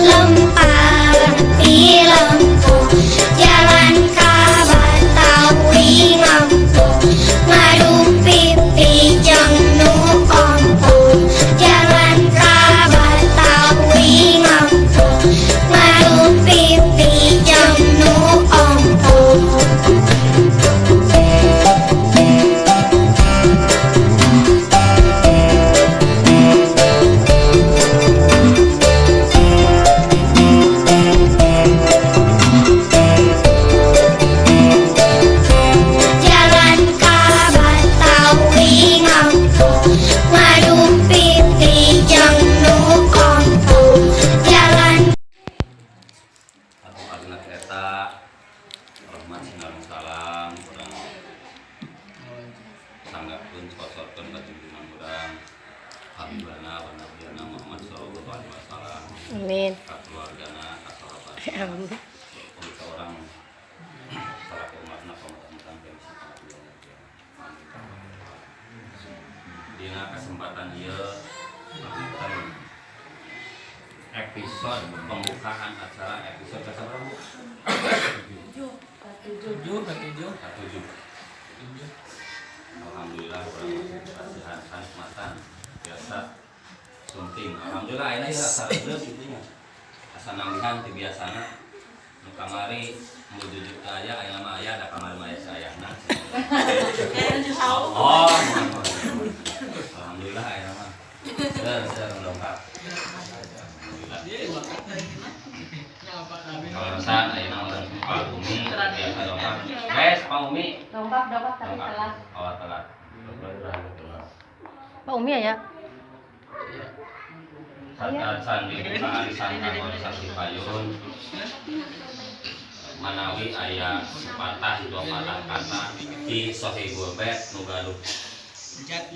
lempar pilempung jalan ka Batawi ngampung ngadu pipi jeung nu ompong jalan ka Batawi ngampung ngadu pipi jeung nu ompong. Jalan ka Batawi ngampung ngadu pipi jeung nu ompong jalan. Atau agenat eta hormat sinareng salam urang sanggapkeun sposorkeun ka junjungan urang habibana wa nabiyana Muhammad sallallahu alaihi wasallam. Amin. Ka keluargana ka sahabat Amin. orang salaku umatna pamutan pensi dina kesempatan ieu episode pembukaan acara episode keseberapa? 7. Alhamdulillah kurang kasihan matan biasa sunting. Alhamdulillah ini ya asa bener intinya. Asa nanggihan ti biasana nu kamari menuju aya mah aya da kamari mah sayana. Oh. Alhamdulillah aya mah. Seueur lengkap. Alasan ayeuna urang Pak Umi biasa dongkap. Guys, Pak Umi. Dongkap tapi telat. Oh, telat. Pak Umi ya? Saat sandi buka arisan organisasi payun manawi aya sepatah 2 patah kata di Sohibul Bet nu gaduh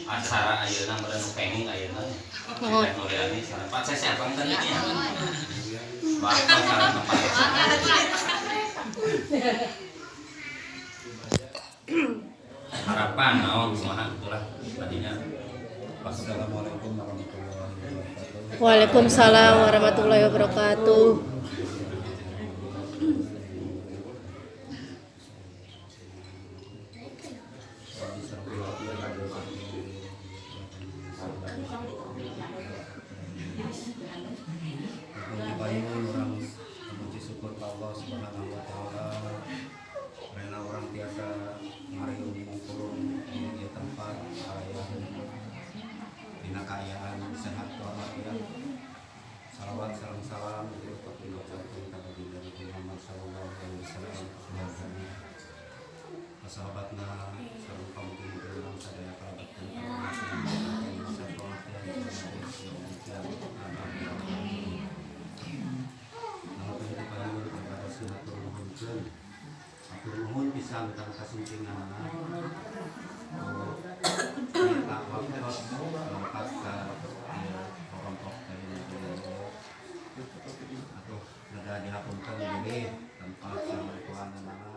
acara ayeuna meureun nu penging ayeuna Teknologi Pak saya siapa yang tadi ya bakal salah tempat harapan naon kumaha itulah tadinya. Assalamualaikum warahmatullahi wabarakatuh. Waalaikumsalam warahmatullahi wabarakatuh. Orang memuji syukur Allah Subhanahu wa taala karena orang biasa ngariung mungkul di tempat dina kayaan sehat walafiat. Salawat salam itu kepada Nabi Muhammad sallallahu alaihi wasallam sahabatna sareng kaum muslimin sadaya kerabat aku nuhun bisa tentang kasuntingan kita waktu lepas ke kelompok atau negara dihapunkan ini tanpa sama kuangan